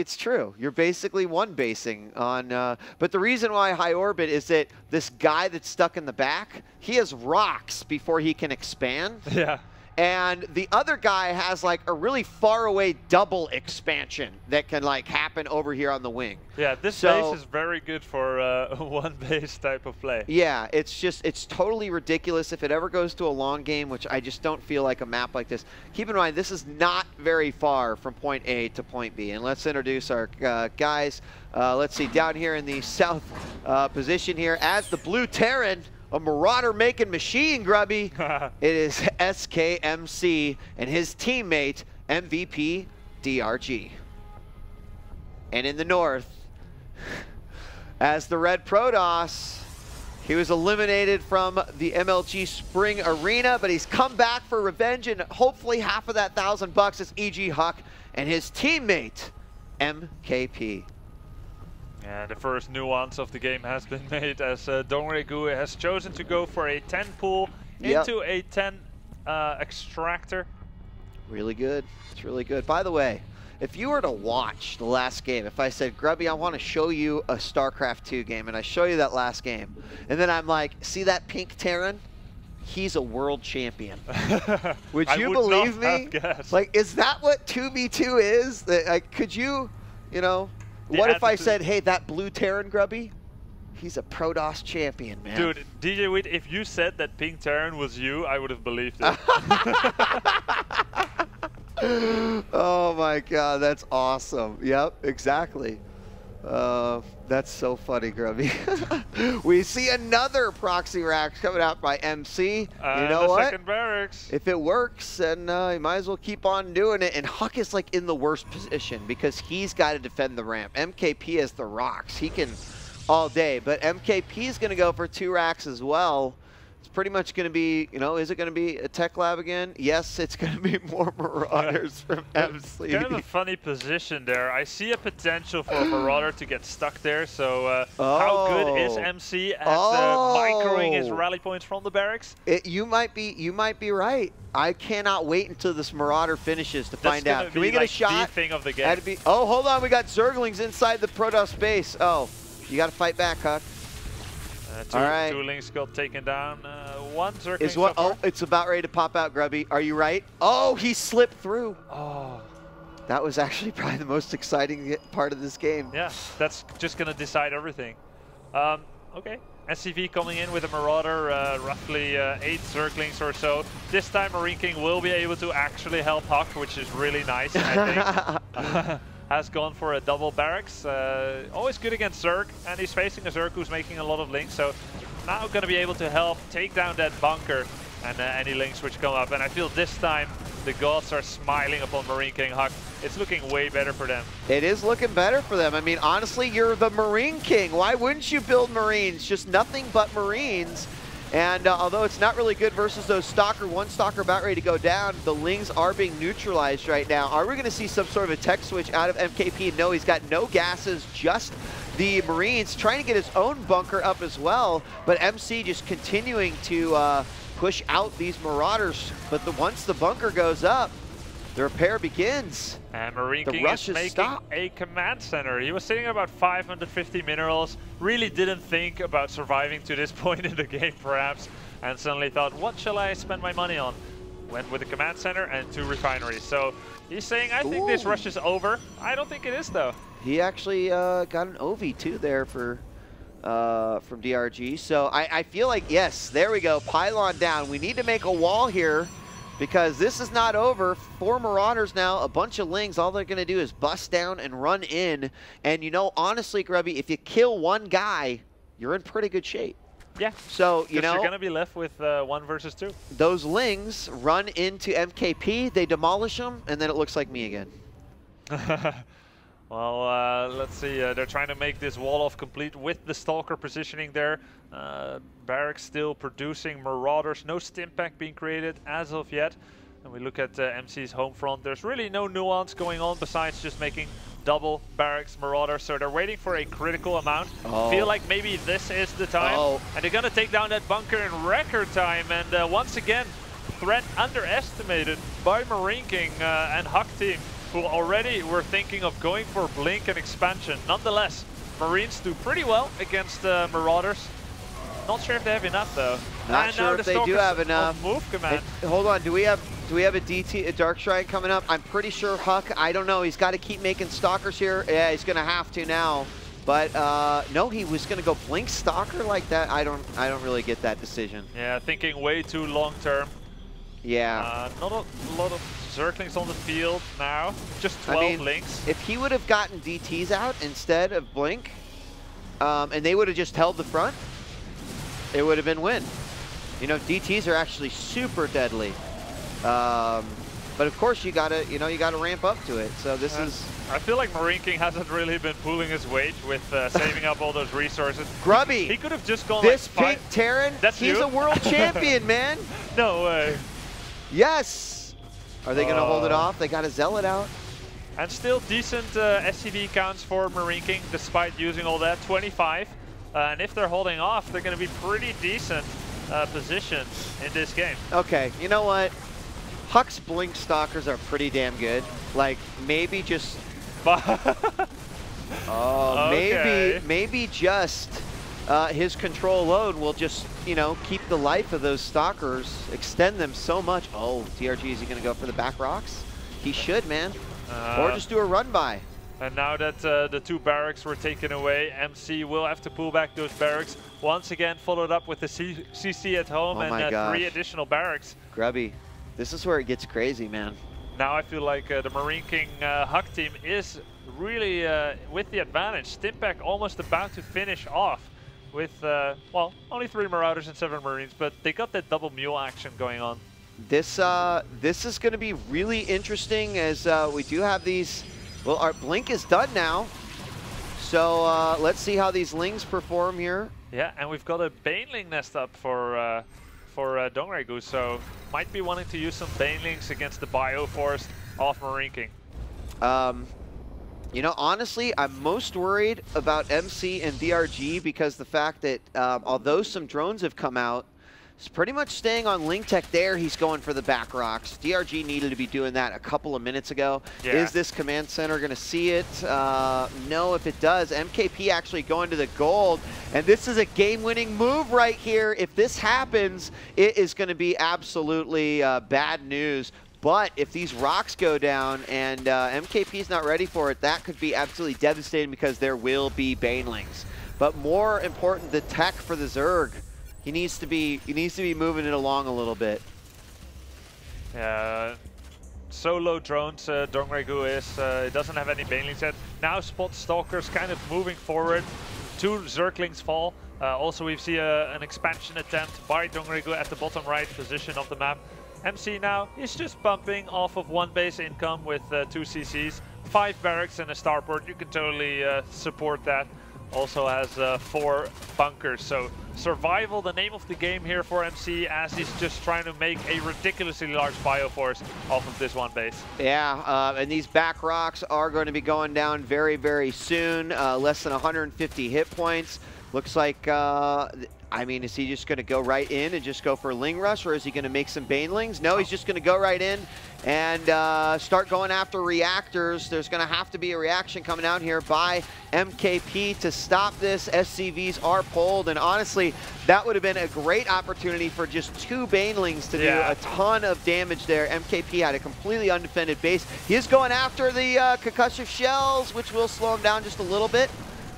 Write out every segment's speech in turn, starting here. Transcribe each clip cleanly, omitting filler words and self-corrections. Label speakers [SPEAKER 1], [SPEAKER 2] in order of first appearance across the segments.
[SPEAKER 1] It's true. You're basically one basing on, but the reason why high orbit is that this guy that's stuck in the back, he has rocks before he can expand.
[SPEAKER 2] Yeah.
[SPEAKER 1] And the other guy has like a really far away double expansion that can like happen over here on the wing.
[SPEAKER 2] Yeah, this base is very good for one base type of play.
[SPEAKER 1] Yeah, it's totally ridiculous if it ever goes to a long game, which I just don't feel like a map like this. Keep in mind, this is not very far from point A to point B. And let's introduce our guys. Let's see, down here in the south position here as the Blue Terran, a Marauder-making machine, Grubby. It is SKMC and his teammate, MVP DRG. And in the north, as the Red Protoss, he was eliminated from the MLG Spring Arena, but he's come back for revenge, and hopefully half of that $1,000 is EG Huck and his teammate, MKP.
[SPEAKER 2] Yeah, the first nuance of the game has been made as Dongregu has chosen to go for a 10 pull into a 10 extractor.
[SPEAKER 1] Really good. It's really good. By the way, if you were to watch the last game, if I said, Grubby, I want to show you a StarCraft 2 game, and I show you that last game, and then I'm like, see that pink Terran? He's a world champion. Would you believe me? Like, is that what 2v2 is? Like, could you, you know? What if I said, hey, that Blue Terran, Grubby, he's a Protoss champion, man.
[SPEAKER 2] Dude, DJ Wheat, if you said that Pink Terran was you, I would have believed it.
[SPEAKER 1] Oh my God, that's awesome. Yep, exactly. That's so funny, Grubby. We see another proxy rack coming out by MC. You know what?
[SPEAKER 2] Second barracks.
[SPEAKER 1] If it works, then you might as well keep on doing it. And Huck is like in the worst position because he's got to defend the ramp. MKP has the rocks. He can all day, but MKP is going to go for 2 racks as well. It's pretty much going to be, you know, is it going to be a tech lab again? Yes, it's going to be more Marauders from MC.
[SPEAKER 2] Kind of a funny position there. I see a potential for a Marauder to get stuck there. So how good is MC at microing his rally points from the barracks?
[SPEAKER 1] You might be right. I cannot wait until this Marauder finishes to find out. Can we get a shot?
[SPEAKER 2] The thing of the game.
[SPEAKER 1] Oh, hold on. We got Zerglings inside the Protoss base. Oh, you got to fight back, Huck.
[SPEAKER 2] Two links got taken down. One Zergling
[SPEAKER 1] is what? Oh, it's about ready to pop out, Grubby. Are you right? Oh, he slipped through.
[SPEAKER 2] Oh,
[SPEAKER 1] that was actually probably the most exciting part of this game.
[SPEAKER 2] Yeah, that's just gonna decide everything. Okay, SCV coming in with a Marauder, roughly 8 Zerglings or so. This time Marine King will be able to actually help Huck, which is really nice, I think. Has gone for a double barracks. Always good against Zerg, and he's facing a Zerg who's making a lot of links, so now going to be able to help take down that bunker and any links which come up. And I feel this time the gods are smiling upon Marine King Huck. It's looking way better for them.
[SPEAKER 1] It is looking better for them. I mean, honestly, you're the Marine King. Why wouldn't you build Marines? Just nothing but Marines. And although it's not really good versus those Stalker, one Stalker about ready to go down, the Lings are being neutralized right now. Are we going to see some sort of a tech switch out of MKP? No, he's got no gases, just the Marines trying to get his own bunker up as well. But MC just continuing to push out these Marauders. But once the bunker goes up, the repair begins.
[SPEAKER 2] And Marine King is making a command center. He was sitting at about 550 minerals, really didn't think about surviving to this point in the game perhaps, and suddenly thought, what shall I spend my money on? Went with a command center and 2 refineries. So he's saying, I think this rush is over. I don't think it is though.
[SPEAKER 1] He actually got an OV too there for from DRG. So I feel like, yes, there we go, pylon down. We need to make a wall here, because this is not over. 4 Marauders now, a bunch of Lings. All they're going to do is bust down and run in. And, you know, honestly, Grubby, if you kill one guy, you're in pretty good shape.
[SPEAKER 2] Yeah.
[SPEAKER 1] So, you know,
[SPEAKER 2] you're going to be left with 1 versus 2.
[SPEAKER 1] Those Lings run into MKP, they demolish them, and then it looks like me again.
[SPEAKER 2] Well, let's see. They're trying to make this wall off complete with the Stalker positioning there. Barracks still producing Marauders. No stim pack being created as of yet. And we look at MC's home front. There's really no nuance going on besides just making double Barracks Marauders. So they're waiting for a critical amount. Feel like maybe this is the time. And they're going to take down that bunker in record time. And once again, threat underestimated by Marine King and Huck team. who already were thinking of going for Blink and expansion. Nonetheless, Marines do pretty well against Marauders. Not sure if they have enough though.
[SPEAKER 1] Not
[SPEAKER 2] and
[SPEAKER 1] sure
[SPEAKER 2] now
[SPEAKER 1] if
[SPEAKER 2] the
[SPEAKER 1] they do have enough.
[SPEAKER 2] Move command.
[SPEAKER 1] Hold on, do we have a DT, a Dark Strike coming up? I'm pretty sure Huck, I don't know, he's got to keep making Stalkers here. Yeah, he's going to have to now. But no, he was going to go Blink Stalker like that. I don't really get that decision.
[SPEAKER 2] Yeah, thinking way too long term.
[SPEAKER 1] Yeah.
[SPEAKER 2] Not a lot of Zerglings on the field now. Just 12 links.
[SPEAKER 1] If he would have gotten DTs out instead of Blink, and they would have just held the front, it would have been win. You know, DTs are actually super deadly. But of course you gotta ramp up to it. So this is.
[SPEAKER 2] I feel like Marine King hasn't really been pulling his weight with saving up all those resources.
[SPEAKER 1] Grubby.
[SPEAKER 2] He could have just gone
[SPEAKER 1] this
[SPEAKER 2] like
[SPEAKER 1] pink Terran. He's a world champion, man.
[SPEAKER 2] No way.
[SPEAKER 1] Yes. Are they gonna hold it off? They got a Zealot out.
[SPEAKER 2] And still decent SCV counts for Marine King despite using all that. 25. And if they're holding off, they're going to be pretty decent position in this game.
[SPEAKER 1] Okay, you know what? Huck's Blink Stalkers are pretty damn good. Like, maybe just...
[SPEAKER 2] okay.
[SPEAKER 1] maybe just his control load will just, you know, keep the life of those Stalkers, extend them so much. Oh, DRG, is he going to go for the back rocks? He should, man. Or just do a run by.
[SPEAKER 2] And now that the 2 barracks were taken away, MC will have to pull back those barracks. Once again, followed up with the CC at home and 3 additional barracks.
[SPEAKER 1] Grubby, this is where it gets crazy, man.
[SPEAKER 2] Now I feel like the Marine King Huck team is really with the advantage. Stimpack almost about to finish off with, well, only 3 Marauders and 7 Marines, but they got that double mule action going on.
[SPEAKER 1] This is going to be really interesting as we do have these. Well, our Blink is done now, so let's see how these Lings perform here.
[SPEAKER 2] Yeah, and we've got a Baneling nest up for Dongregu, so might be wanting to use some Banelings against the Bioforest of Marine King.
[SPEAKER 1] You know, honestly, I'm most worried about MC and DRG because the fact that although some drones have come out, he's pretty much staying on Link Tech there. He's going for the back rocks. DRG needed to be doing that a couple of minutes ago. Yeah. Is this command center going to see it? No, if it does. MKP actually going to the gold. And this is a game-winning move right here. If this happens, it is going to be absolutely bad news. But if these rocks go down and MKP is not ready for it, that could be absolutely devastating because there will be Banelings. But more important, the tech for the Zerg. He needs to be moving it along a little bit.
[SPEAKER 2] Solo drones, Dongregu is. It doesn't have any Banelings yet. Now spot Stalkers kind of moving forward. 2 Zerglings fall. Also we see an expansion attempt by Dongregu at the bottom right position of the map. MC now is just bumping off of 1 base income with 2 CCs, 5 barracks and a starport. You can totally support that. Also has 4 bunkers, so survival, the name of the game here for MC, as he's just trying to make a ridiculously large bioforce off of this 1 base.
[SPEAKER 1] Yeah, and these back rocks are going to be going down very, very soon. Less than 150 hit points. Looks like, I mean, is he just going to go right in and just go for a Ling Rush, or is he going to make some Banelings? No, he's just going to go right in and start going after reactors. There's going to have to be a reaction coming out here by MKP to stop this. SCVs are pulled, and honestly, that would have been a great opportunity for just 2 Banelings to do a ton of damage there. MKP had a completely undefended base. He is going after the concussive shells, which will slow him down just a little bit.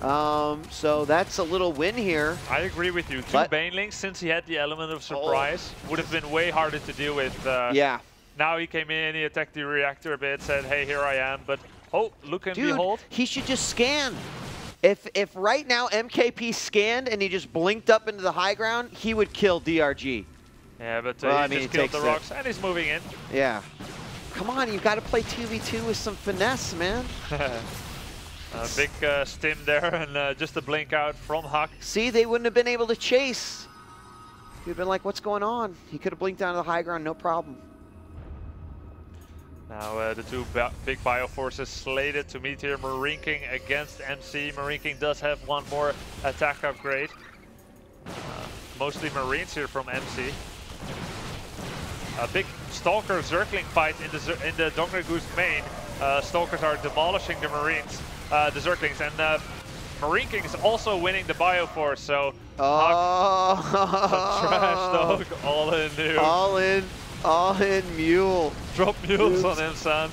[SPEAKER 1] So that's a little win here.
[SPEAKER 2] I agree with you. 2 Banelings, since he had the element of surprise, would have been way harder to deal with.
[SPEAKER 1] Yeah.
[SPEAKER 2] Now he came in, he attacked the reactor a bit, said, hey, here I am. But, oh, look and behold.
[SPEAKER 1] He should just scan. If right now MKP scanned and he just blinked up into the high ground, he would kill DRG.
[SPEAKER 2] Yeah, but he just killed the rocks and he's moving in.
[SPEAKER 1] Yeah. Come on, you've got to play 2v2 with some finesse, man.
[SPEAKER 2] Big stim there and just a blink out from Huck.
[SPEAKER 1] See, they wouldn't have been able to chase. You'd been like, what's going on? He could have blinked down to the high ground, no problem.
[SPEAKER 2] Now the 2 big bioforces slated to meet here. Marine King against MC. Marine King does have 1 more attack upgrade. Mostly Marines here from MC. A big Stalker Zergling fight in the Dongregu's main. Stalkers are demolishing the Marines, the Zerglings, and Marine King is also winning the Bioforce, so Huck, trash dog, all in new.
[SPEAKER 1] All in mule.
[SPEAKER 2] Drop mules on him, son.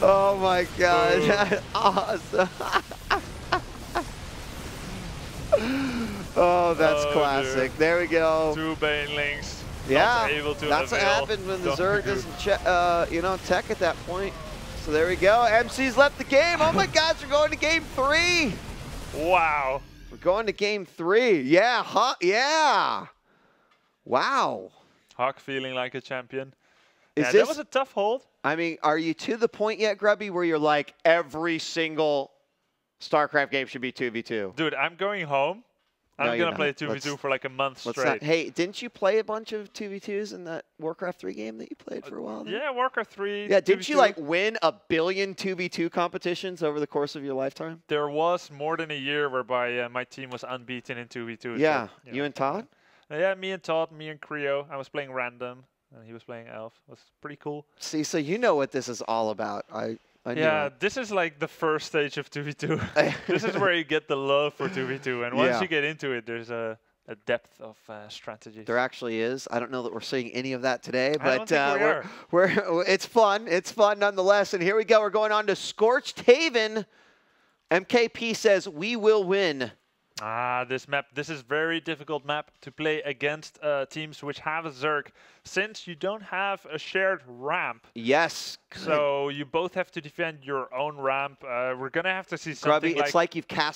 [SPEAKER 1] Oh my god, that's awesome. Oh, that's classic. Dude. There we go.
[SPEAKER 2] 2 Banelings.
[SPEAKER 1] Yeah,
[SPEAKER 2] able to
[SPEAKER 1] that's what happens when the Zerg doesn't you know, tech at that point. So there we go. MC's left the game. Oh my gosh, we're going to game 3.
[SPEAKER 2] Wow.
[SPEAKER 1] We're going to game 3. Yeah, yeah. Wow.
[SPEAKER 2] Huck feeling like a champion.
[SPEAKER 1] That
[SPEAKER 2] was a tough hold.
[SPEAKER 1] I mean, are you to the point yet, Grubby, where you're like, every single StarCraft game should be 2v2?
[SPEAKER 2] Dude, I'm going home. I'm going to play 2v2 for like a month straight.
[SPEAKER 1] Hey, didn't you play a bunch of 2v2s in that Warcraft 3 game that you played for a while?
[SPEAKER 2] Yeah, Warcraft 3.
[SPEAKER 1] Yeah, didn't you like win a billion 2v2 competitions over the course of your lifetime?
[SPEAKER 2] There was more than a year whereby my team was unbeaten in 2v2.
[SPEAKER 1] Yeah,
[SPEAKER 2] so,
[SPEAKER 1] you and Todd?
[SPEAKER 2] Yeah, me and Todd, me and Creo. I was playing random, and he was playing Elf. It was pretty cool.
[SPEAKER 1] See, so you know what this is all about. I
[SPEAKER 2] yeah, this is like the first stage of 2v2. This is where you get the love for 2v2, and once you get into it, there's a depth of strategies.
[SPEAKER 1] There actually is. I don't know that we're seeing any of that today, but it's fun. It's fun nonetheless. And here we go. We're going on to Scorched Haven. MKP says we will win.
[SPEAKER 2] This map. This is very difficult map to play against teams which have a Zerg, since you don't have a shared ramp.
[SPEAKER 1] Yes.
[SPEAKER 2] So you both have to defend your own ramp. We're gonna have to see something
[SPEAKER 1] Grubby, it's like you've cast